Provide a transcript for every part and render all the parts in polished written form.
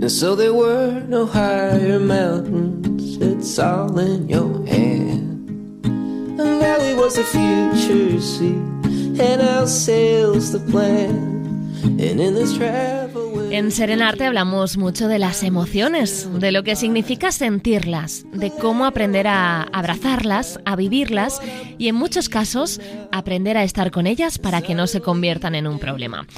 And so there were no higher mountains, it's all in your hand. And valley was the future sea, and our sails the plan. And in this travel En Serenarte hablamos mucho de las emociones, de lo que significa sentirlas, de cómo aprender a abrazarlas, a vivirlas y en muchos casos aprender a estar con ellas para que no se conviertan en un problema.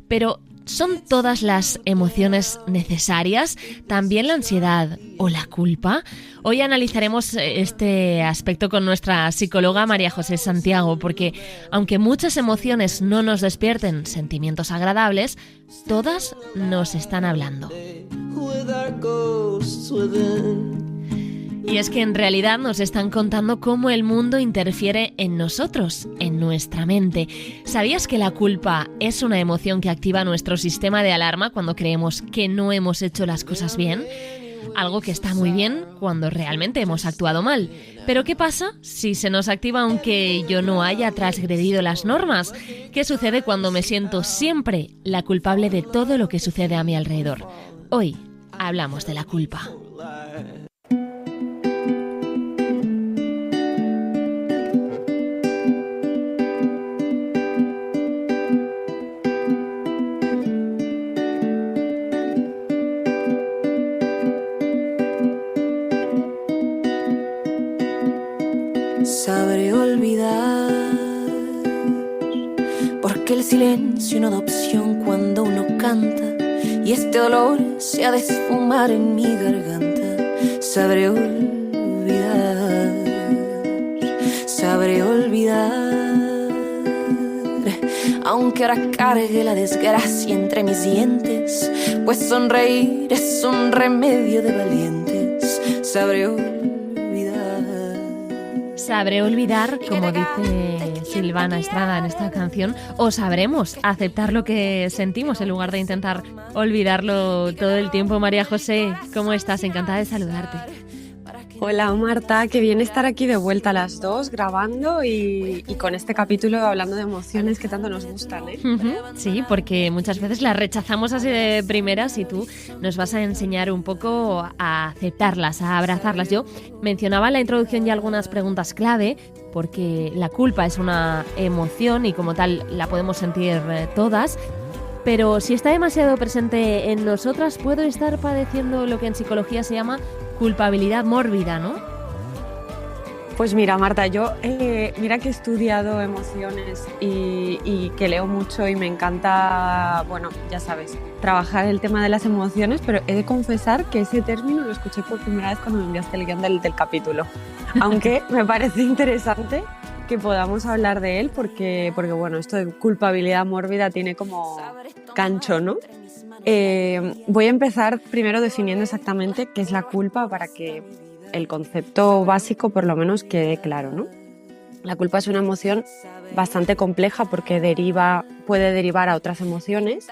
Pero ¿son todas las emociones necesarias? ¿También la ansiedad o la culpa? Hoy analizaremos este aspecto con nuestra psicóloga María José Santiago, porque aunque muchas emociones no nos despierten sentimientos agradables, todas nos están hablando. Y es que en realidad nos están contando cómo el mundo interfiere en nosotros, en nuestra mente. ¿Sabías que la culpa es una emoción que activa nuestro sistema de alarma cuando creemos que no hemos hecho las cosas bien? Algo que está muy bien cuando realmente hemos actuado mal. Pero ¿qué pasa si se nos activa aunque yo no haya transgredido las normas? ¿Qué sucede cuando me siento siempre la culpable de todo lo que sucede a mi alrededor? Hoy hablamos de la culpa. Sabré olvidar, porque el silencio no da opción cuando uno canta y este dolor se ha de esfumar en mi garganta. Sabré olvidar, aunque ahora cargue la desgracia entre mis dientes, pues sonreír es un remedio de valientes. Sabré olvidar, como dice Silvana Estrada en esta canción, o sabremos aceptar lo que sentimos en lugar de intentar olvidarlo todo el tiempo. María José, ¿cómo estás? Encantada de saludarte. Hola Marta, qué bien estar aquí de vuelta a las dos grabando y con este capítulo hablando de emociones que tanto nos gustan, ¿eh? Sí, porque muchas veces las rechazamos así de primeras y tú nos vas a enseñar un poco a aceptarlas, a abrazarlas. Yo mencionaba en la introducción ya algunas preguntas clave porque la culpa es una emoción y como tal la podemos sentir todas. Pero si está demasiado presente en nosotras, puedo estar padeciendo lo que en psicología se llama culpabilidad mórbida, ¿no? Pues mira, Marta, yo mira que he estudiado emociones y que leo mucho y me encanta, bueno, ya sabes, trabajar el tema de las emociones, pero he de confesar que ese término lo escuché por primera vez cuando me enviaste el guión del capítulo. Aunque me parece interesante que podamos hablar de él porque bueno, esto de culpabilidad mórbida tiene como gancho, ¿no? Voy a empezar primero definiendo exactamente qué es la culpa para que el concepto básico por lo menos quede claro, ¿no? La culpa es una emoción bastante compleja porque puede derivar a otras emociones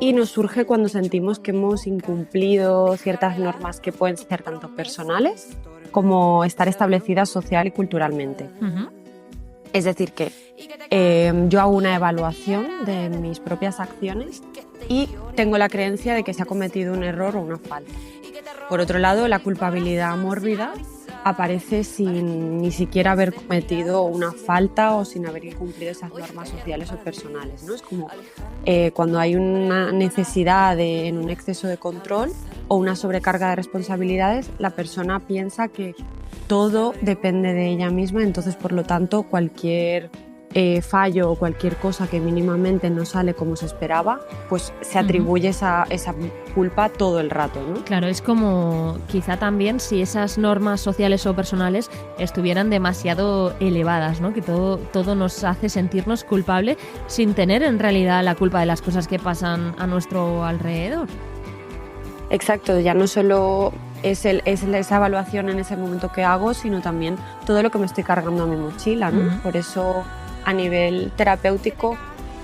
y nos surge cuando sentimos que hemos incumplido ciertas normas que pueden ser tanto personales como estar establecidas social y culturalmente. Uh-huh. Es decir, que yo hago una evaluación de mis propias acciones y tengo la creencia de que se ha cometido un error o una falta. Por otro lado, la culpabilidad mórbida aparece sin ni siquiera haber cometido una falta o sin haber incumplido esas normas sociales o personales, ¿no? Es como cuando hay una necesidad en un exceso de control o una sobrecarga de responsabilidades, la persona piensa que todo depende de ella misma, entonces por lo tanto cualquier fallo o cualquier cosa que mínimamente no sale como se esperaba, pues se atribuye esa culpa todo el rato, ¿no? Claro, es como quizá también si esas normas sociales o personales estuvieran demasiado elevadas, ¿no? Que todo nos hace sentirnos culpables sin tener en realidad la culpa de las cosas que pasan a nuestro alrededor. Exacto, ya no solo es esa evaluación en ese momento que hago, sino también todo lo que me estoy cargando a mi mochila, ¿no? Uh-huh. Por eso a nivel terapéutico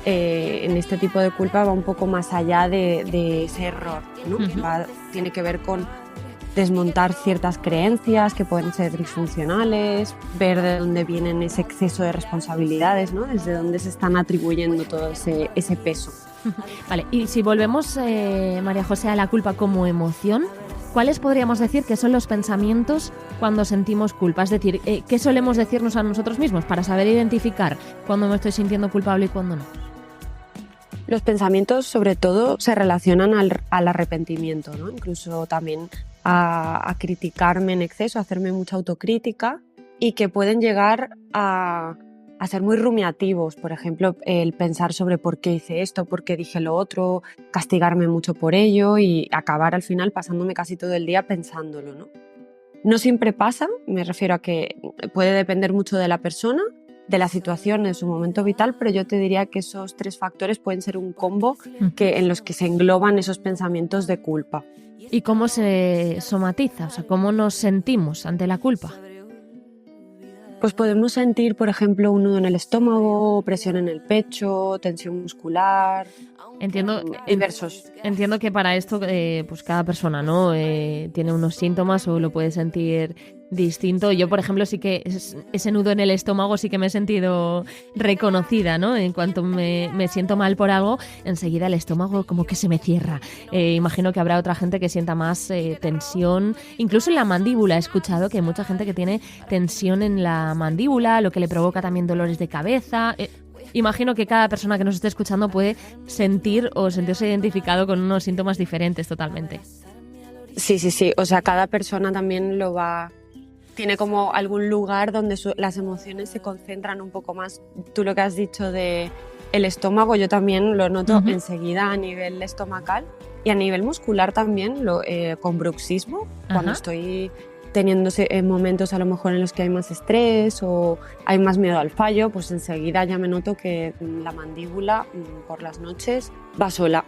en este tipo de culpa va un poco más allá de ese error, ¿no? Uh-huh. Tiene que ver con desmontar ciertas creencias que pueden ser disfuncionales, ver de dónde vienen ese exceso de responsabilidades, ¿no? Desde dónde se están atribuyendo todo ese peso. Vale, y si volvemos, María José, a la culpa como emoción, ¿cuáles podríamos decir que son los pensamientos cuando sentimos culpa? Es decir, ¿qué solemos decirnos a nosotros mismos para saber identificar cuándo me estoy sintiendo culpable y cuándo no? Los pensamientos, sobre todo, se relacionan al arrepentimiento, ¿no? Incluso también a criticarme en exceso, a hacerme mucha autocrítica y que pueden llegar a ser muy rumiativos. Por ejemplo, el pensar sobre por qué hice esto, por qué dije lo otro, castigarme mucho por ello y acabar al final pasándome casi todo el día pensándolo, ¿no? No siempre pasa, me refiero a que puede depender mucho de la persona, de la situación, de su momento vital, pero yo te diría que esos 3 factores pueden ser un combo en los que se engloban esos pensamientos de culpa. ¿Y cómo se somatiza? O sea, ¿cómo nos sentimos ante la culpa? Pues podemos sentir, por ejemplo, un nudo en el estómago, presión en el pecho, tensión muscular, diversos. Entiendo que para esto pues cada persona, ¿no? Tiene unos síntomas o lo puede sentir distinto. Yo, por ejemplo, sí que ese nudo en el estómago sí que me he sentido reconocida, ¿no? En cuanto me siento mal por algo, enseguida el estómago como que se me cierra. Imagino que habrá otra gente que sienta más tensión, incluso en la mandíbula. He escuchado que hay mucha gente que tiene tensión en la mandíbula, lo que le provoca también dolores de cabeza. Imagino que cada persona que nos esté escuchando puede sentir o sentirse identificado con unos síntomas diferentes totalmente. Sí. O sea, cada persona también tiene como algún lugar donde las emociones se concentran un poco más. Tú lo que has dicho de el estómago, yo también lo noto enseguida a nivel estomacal y a nivel muscular también, con bruxismo, cuando estoy teniendo momentos a lo mejor en los que hay más estrés o hay más miedo al fallo, pues enseguida ya me noto que la mandíbula por las noches va sola.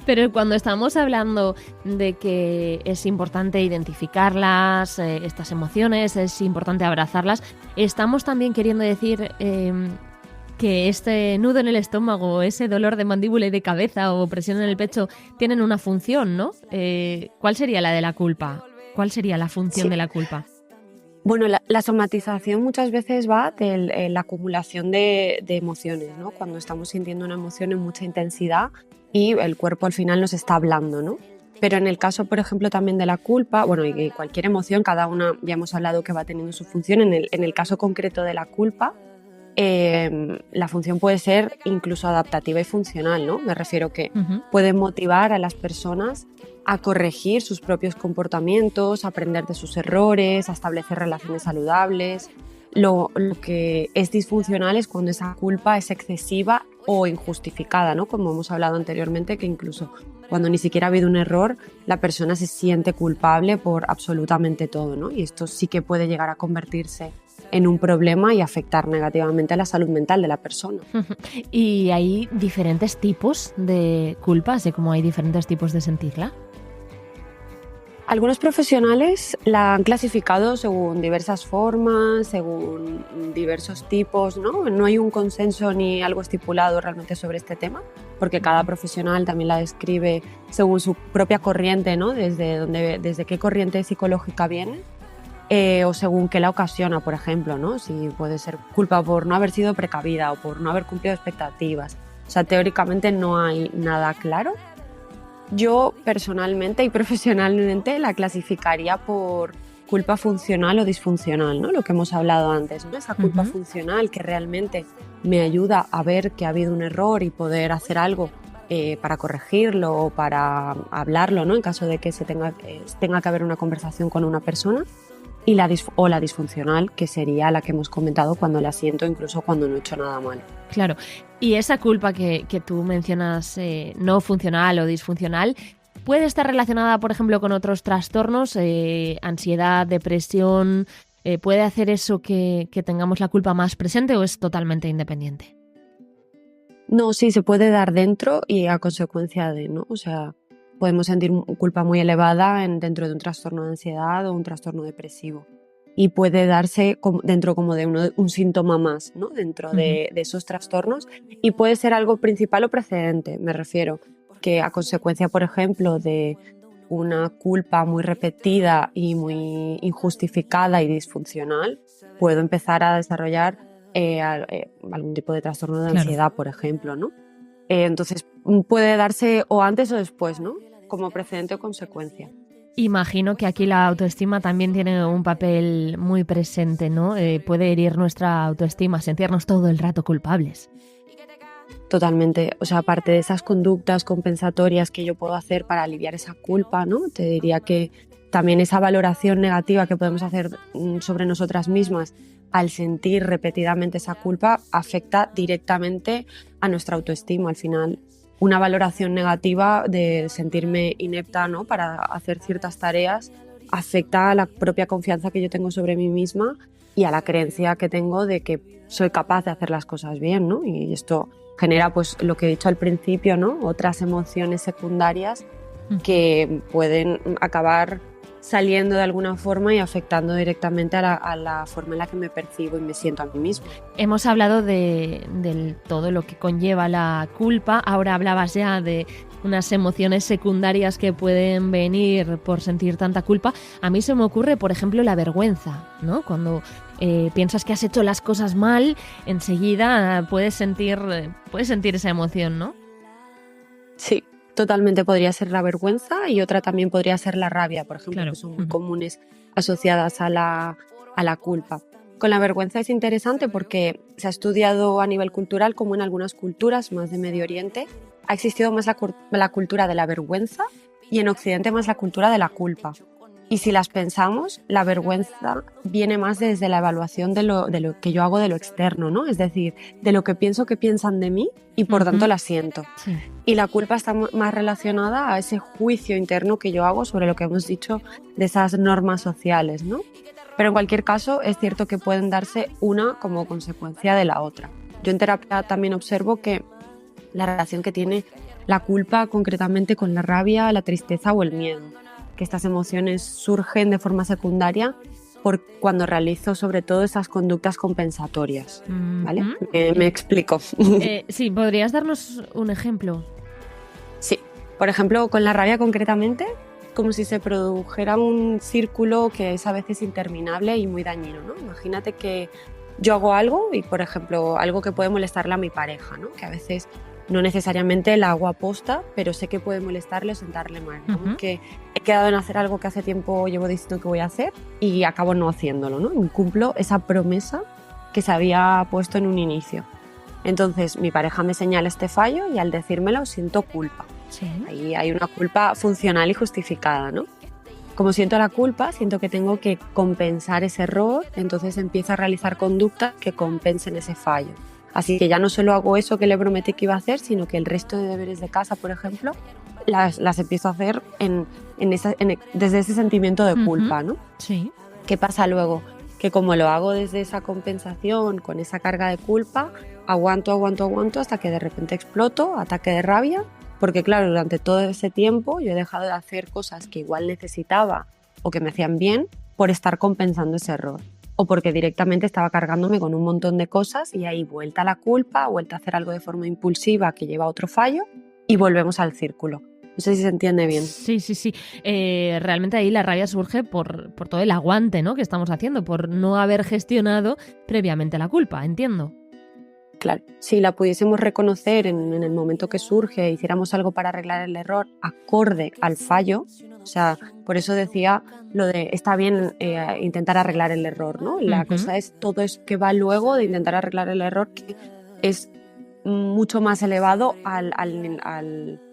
Pero cuando estamos hablando de que es importante identificarlas, estas emociones, es importante abrazarlas, estamos también queriendo decir que este nudo en el estómago, ese dolor de mandíbula y de cabeza o presión en el pecho tienen una función, ¿no? ¿Cuál sería la de la culpa? ¿Cuál sería la función de la culpa? Bueno, la somatización muchas veces va de la acumulación de emociones, ¿no? Cuando estamos sintiendo una emoción en mucha intensidad y el cuerpo al final nos está hablando, ¿no? Pero en el caso, por ejemplo, también de la culpa, bueno, y cualquier emoción, cada una ya hemos hablado que va teniendo su función. En el caso concreto de la culpa, la función puede ser incluso adaptativa y funcional, ¿no? Me refiero que puede motivar a las personas a corregir sus propios comportamientos, a aprender de sus errores, a establecer relaciones saludables. Lo que es disfuncional es cuando esa culpa es excesiva o injustificada, ¿no? Como hemos hablado anteriormente, que incluso cuando ni siquiera ha habido un error, la persona se siente culpable por absolutamente todo, ¿no? Y esto sí que puede llegar a convertirse en un problema y afectar negativamente a la salud mental de la persona. ¿Y hay diferentes tipos de culpa, así como hay diferentes tipos de sentirla? Algunos profesionales la han clasificado según diversas formas, según diversos tipos, ¿no? No hay un consenso ni algo estipulado realmente sobre este tema, porque cada profesional también la describe según su propia corriente, ¿no? Desde qué corriente psicológica viene, o según qué la ocasiona, por ejemplo, ¿no? Si puede ser culpa por no haber sido precavida o por no haber cumplido expectativas. O sea, teóricamente no hay nada claro. Yo personalmente y profesionalmente la clasificaría por culpa funcional o disfuncional, ¿no? Lo que hemos hablado antes, ¿no? Esa culpa funcional que realmente me ayuda a ver que ha habido un error y poder hacer algo para corregirlo o para hablarlo, ¿no? En caso de que tenga que haber una conversación con una persona. Y la disfuncional, que sería la que hemos comentado cuando la siento incluso cuando no he hecho nada mal. Claro, y esa culpa que tú mencionas no funcional o disfuncional, ¿puede estar relacionada, por ejemplo, con otros trastornos, ansiedad, depresión? ¿Puede hacer eso que tengamos la culpa más presente o es totalmente independiente? No, sí, se puede dar dentro y a consecuencia de, ¿no? O sea, podemos sentir culpa muy elevada dentro de un trastorno de ansiedad o un trastorno depresivo. Y puede darse dentro como de un síntoma más, ¿no? Dentro de esos trastornos. Y puede ser algo principal o precedente, me refiero. Que a consecuencia, por ejemplo, de una culpa muy repetida y muy injustificada y disfuncional, puedo empezar a desarrollar algún tipo de trastorno de ansiedad, por ejemplo, ¿no? Entonces puede darse o antes o después, ¿no? Como precedente o consecuencia. Imagino que aquí la autoestima también tiene un papel muy presente, ¿no? Puede herir nuestra autoestima, sentirnos todo el rato culpables. Totalmente. O sea, aparte de esas conductas compensatorias que yo puedo hacer para aliviar esa culpa, ¿no? Te diría que también esa valoración negativa que podemos hacer sobre nosotras mismas al sentir repetidamente esa culpa afecta directamente a nuestra autoestima. Al final, una valoración negativa de sentirme inepta, ¿no? Para hacer ciertas tareas afecta a la propia confianza que yo tengo sobre mí misma y a la creencia que tengo de que soy capaz de hacer las cosas bien, ¿no? Y esto genera, pues, lo que he dicho al principio, ¿no? Otras emociones secundarias que pueden acabar saliendo de alguna forma y afectando directamente a la forma en la que me percibo y me siento a mí misma. Hemos hablado de todo lo que conlleva la culpa. Ahora hablabas ya de unas emociones secundarias que pueden venir por sentir tanta culpa. A mí se me ocurre, por ejemplo, la vergüenza, ¿no? Cuando piensas que has hecho las cosas mal, enseguida puedes sentir esa emoción, ¿no? Sí. Totalmente podría ser la vergüenza y otra también podría ser la rabia, por ejemplo, claro. Que son muy comunes asociadas a la culpa. Con la vergüenza es interesante porque se ha estudiado a nivel cultural como en algunas culturas, más de Medio Oriente, ha existido más la cultura de la vergüenza y en Occidente más la cultura de la culpa. Y si las pensamos, la vergüenza viene más desde la evaluación de lo que yo hago de lo externo, ¿no? Es decir, de lo que pienso que piensan de mí y por tanto la siento. Sí. Y la culpa está más relacionada a ese juicio interno que yo hago sobre lo que hemos dicho de esas normas sociales, ¿no? Pero en cualquier caso es cierto que pueden darse una como consecuencia de la otra. Yo en terapia también observo que la relación que tiene la culpa concretamente con la rabia, la tristeza o el miedo, que estas emociones surgen de forma secundaria por cuando realizo sobre todo esas conductas compensatorias, ¿vale? Me explico. Sí, ¿podrías darnos un ejemplo? Sí, por ejemplo, con la rabia concretamente, como si se produjera un círculo que es a veces interminable y muy dañino, ¿no? Imagínate que yo hago algo y, por ejemplo, algo que puede molestarle a mi pareja, ¿no? Que a veces no necesariamente la hago aposta, pero sé que puede molestarle o sentarle mal, ¿no? Que he quedado en hacer algo que hace tiempo llevo diciendo que voy a hacer y acabo no haciéndolo, ¿no? Incumplo esa promesa que se había puesto en un inicio. Entonces mi pareja me señala este fallo y al decírmelo siento culpa. Sí. Ahí hay una culpa funcional y justificada, ¿no? Como siento la culpa, siento que tengo que compensar ese error, entonces empiezo a realizar conductas que compensen ese fallo. Así que ya no solo hago eso que le prometí que iba a hacer, sino que el resto de deberes de casa, por ejemplo, las empiezo a hacer desde ese sentimiento de culpa, ¿no? Sí. ¿Qué pasa luego? Que como lo hago desde esa compensación, con esa carga de culpa, aguanto hasta que de repente exploto, ataque de rabia, porque claro, durante todo ese tiempo yo he dejado de hacer cosas que igual necesitaba o que me hacían bien por estar compensando ese error. O porque directamente estaba cargándome con un montón de cosas y ahí vuelta a la culpa, vuelta a hacer algo de forma impulsiva que lleva a otro fallo y volvemos al círculo. No sé si se entiende bien. Sí. Realmente ahí la rabia surge por todo el aguante, ¿no? que estamos haciendo, por no haber gestionado previamente la culpa, entiendo. Claro, si la pudiésemos reconocer en el momento que surge, hiciéramos algo para arreglar el error acorde al fallo, o sea, por eso decía lo de está bien intentar arreglar el error, ¿no? La cosa es todo es que va luego de intentar arreglar el error, que es mucho más elevado al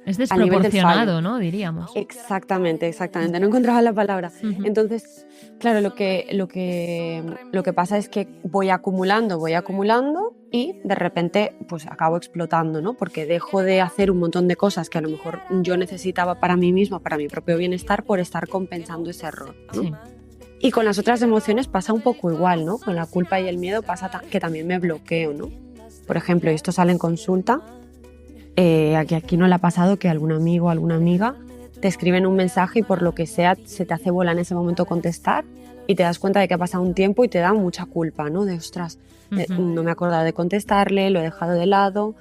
es desproporcionado, al nivel del fallo, ¿no? Diríamos. Exactamente. No encontraba la palabra. Entonces, claro, lo que pasa es que voy acumulando y de repente pues acabo explotando, ¿no? Porque dejo de hacer un montón de cosas que a lo mejor yo necesitaba para mí misma, para mi propio bienestar, por estar compensando ese error, ¿no? Sí. Y con las otras emociones pasa un poco igual, ¿no? Con la culpa y el miedo pasa que también me bloqueo, ¿no? Por ejemplo, y esto sale en consulta, aquí no le ha pasado que algún amigo o alguna amiga te escriben un mensaje y por lo que sea se te hace bola en ese momento contestar y te das cuenta de que ha pasado un tiempo y te da mucha culpa, ¿no? De ostras, no me he acordado de contestarle, lo he dejado de lado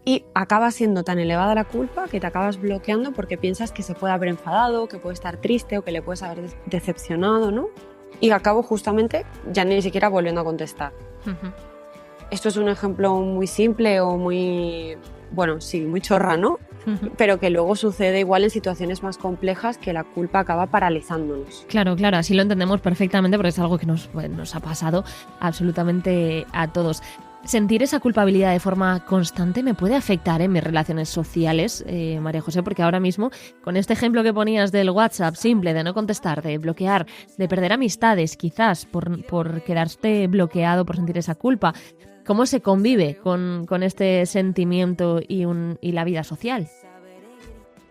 y acaba siendo tan elevada la culpa que te acabas bloqueando porque piensas que se puede haber enfadado, que puede estar triste o que le puedes haber decepcionado, ¿no? Y acabo justamente ya ni siquiera volviendo a contestar. Esto es un ejemplo muy simple o muy bueno, sí, muy chorra, ¿no? Pero que luego sucede igual en situaciones más complejas que la culpa acaba paralizándonos. Claro, claro, así lo entendemos perfectamente porque es algo que nos ha pasado absolutamente a todos. Sentir esa culpabilidad de forma constante me puede afectar en mis relaciones sociales, María José, porque ahora mismo, con este ejemplo que ponías del WhatsApp simple, de no contestar, de bloquear, de perder amistades, quizás por quedarte bloqueado, por sentir esa culpa, ¿cómo se convive con este sentimiento y la vida social?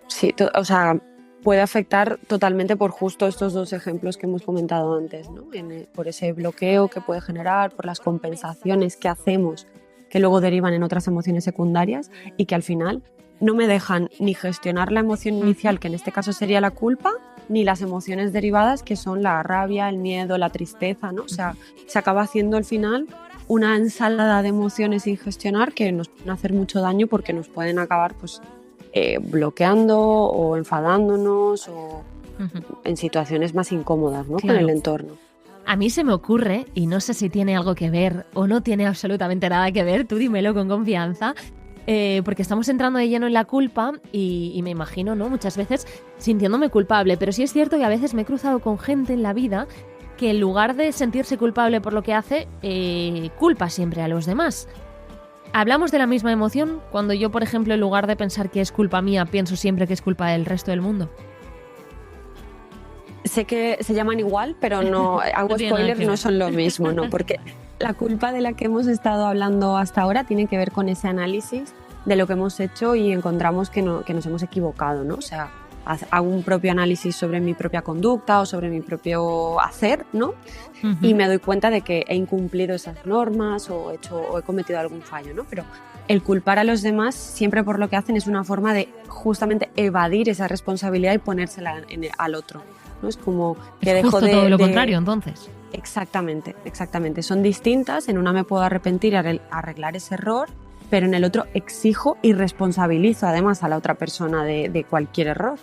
Sí, o sea, puede afectar totalmente por justo estos dos ejemplos que hemos comentado antes, ¿no? Por ese bloqueo que puede generar, por las compensaciones que hacemos que luego derivan en otras emociones secundarias y que al final no me dejan ni gestionar la emoción inicial, que en este caso sería la culpa, ni las emociones derivadas, que son la rabia, el miedo, la tristeza, ¿no? O sea, se acaba haciendo al final una ensalada de emociones sin gestionar que nos pueden hacer mucho daño porque nos pueden acabar pues bloqueando o enfadándonos o en situaciones más incómodas, ¿no? Claro. Con el entorno. A mí se me ocurre, y no sé si tiene algo que ver o no tiene absolutamente nada que ver, tú dímelo con confianza, porque estamos entrando de lleno en la culpa y me imagino, ¿no? Muchas veces sintiéndome culpable, pero sí es cierto que a veces me he cruzado con gente en la vida que en lugar de sentirse culpable por lo que hace, culpa siempre a los demás. ¿Hablamos de la misma emoción cuando yo, por ejemplo, en lugar de pensar que es culpa mía, pienso siempre que es culpa del resto del mundo? Sé que se llaman igual, pero no hago No tiene nada spoiler, que no ver. son lo mismo, ¿no? Porque la culpa de la que hemos estado hablando hasta ahora tiene que ver con ese análisis de lo que hemos hecho y encontramos que nos hemos equivocado, ¿no? O sea, hago un propio análisis sobre mi propia conducta o sobre mi propio hacer, ¿no? Y me doy cuenta de que he incumplido esas normas o he cometido algún fallo, ¿no? Pero el culpar a los demás siempre por lo que hacen es una forma de justamente evadir esa responsabilidad y ponérsela al otro, ¿no? Es como que Es dejo justo de... todo lo contrario, entonces. Exactamente, exactamente. Son distintas. En una me puedo arrepentir y arreglar ese error, pero en el otro exijo y responsabilizo además a la otra persona de cualquier error.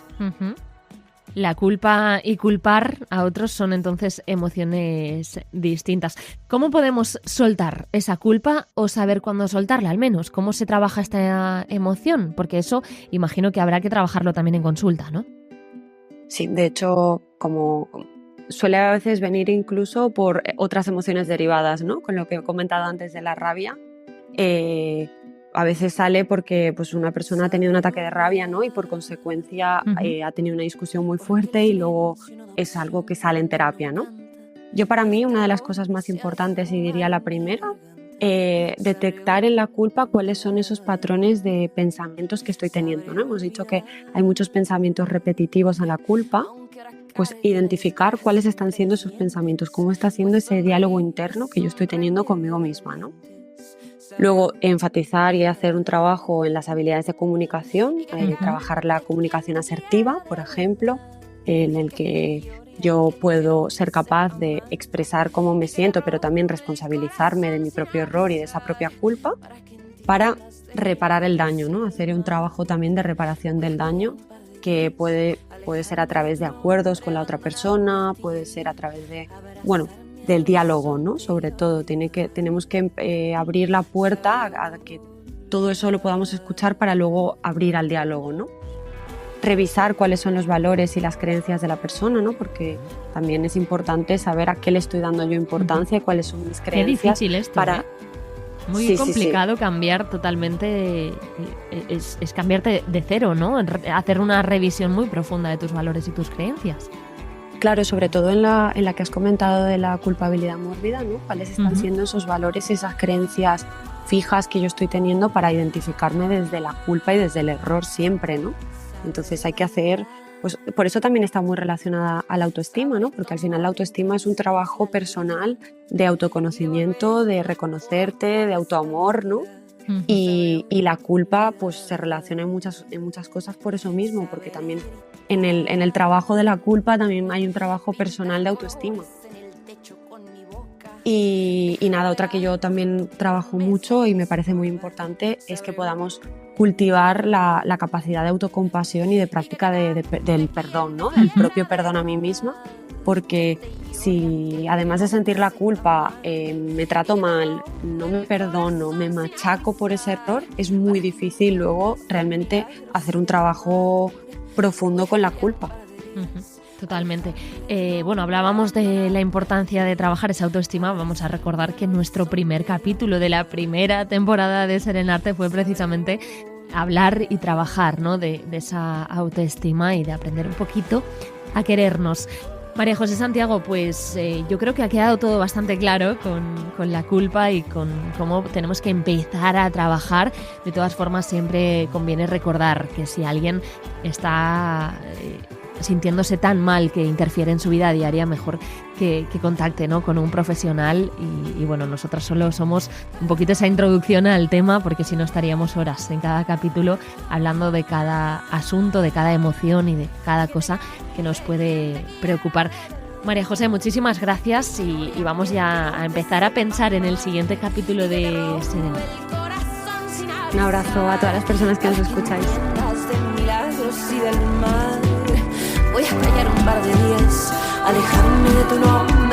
La culpa y culpar a otros son entonces emociones distintas. ¿Cómo podemos soltar esa culpa o saber cuándo soltarla al menos? ¿Cómo se trabaja esta emoción? Porque eso imagino que habrá que trabajarlo también en consulta, ¿no? Sí, de hecho, como suele a veces venir incluso por otras emociones derivadas, ¿no? Con lo que he comentado antes de la rabia, a veces sale porque pues, una persona ha tenido un ataque de rabia, ¿no? Y por consecuencia ha tenido una discusión muy fuerte y luego es algo que sale en terapia, ¿no? Yo para mí una de las cosas más importantes, y diría la primera, detectar en la culpa cuáles son esos patrones de pensamientos que estoy teniendo, ¿no? Hemos dicho que hay muchos pensamientos repetitivos en la culpa, pues identificar cuáles están siendo esos pensamientos, cómo está siendo ese diálogo interno que yo estoy teniendo conmigo misma, ¿no? Luego, enfatizar y hacer un trabajo en las habilidades de comunicación, trabajar la comunicación asertiva, por ejemplo, en el que yo puedo ser capaz de expresar cómo me siento, pero también responsabilizarme de mi propio error y de esa propia culpa para reparar el daño, ¿no? Hacer un trabajo también de reparación del daño que puede ser a través de acuerdos con la otra persona, puede ser a través de, bueno, del diálogo, ¿no? Sobre todo, tenemos que abrir la puerta a que todo eso lo podamos escuchar para luego abrir al diálogo, ¿no? Revisar cuáles son los valores y las creencias de la persona, ¿no? Porque también es importante saber a qué le estoy dando yo importancia y cuáles son mis creencias. Qué difícil esto, para... Muy complicado cambiar totalmente, es cambiarte de cero, ¿no? Hacer una revisión muy profunda de tus valores y tus creencias. Claro, sobre todo en la que has comentado de la culpabilidad mórbida, ¿no? ¿Cuáles están siendo esos valores, esas creencias fijas que yo estoy teniendo para identificarme desde la culpa y desde el error siempre, ¿no? Entonces hay que hacer, pues por eso también está muy relacionada a la autoestima, ¿no? Porque al final la autoestima es un trabajo personal de autoconocimiento, de reconocerte, de autoamor, ¿no? Y la culpa pues se relaciona en muchas cosas por eso mismo, porque también en el trabajo de la culpa también hay un trabajo personal de autoestima. Y nada, otra que yo también trabajo mucho y me parece muy importante es que podamos cultivar la capacidad de autocompasión y de práctica del perdón, ¿no? El propio perdón a mí misma, porque si además de sentir la culpa me trato mal, no me perdono, me machaco por ese error, es muy difícil luego realmente hacer un trabajo profundo con la culpa. Totalmente. Bueno, hablábamos de la importancia de trabajar esa autoestima. Vamos a recordar que nuestro primer capítulo de la primera temporada de Serenarte fue precisamente hablar y trabajar, ¿no?, de esa autoestima y de aprender un poquito a querernos. María José Santiago, pues yo creo que ha quedado todo bastante claro con la culpa y con cómo tenemos que empezar a trabajar. De todas formas, siempre conviene recordar que si alguien está sintiéndose tan mal que interfiere en su vida diaria, mejor que contacte, ¿no?, con un profesional. Y bueno, nosotros solo somos un poquito esa introducción al tema, porque si no estaríamos horas en cada capítulo hablando de cada asunto, de cada emoción y de cada cosa que nos puede preocupar. María José, muchísimas gracias y vamos ya a empezar a pensar en el siguiente capítulo de Serenarte. Un abrazo a todas las personas que nos escucháis. Voy a callar un par de días, alejarme de tu nombre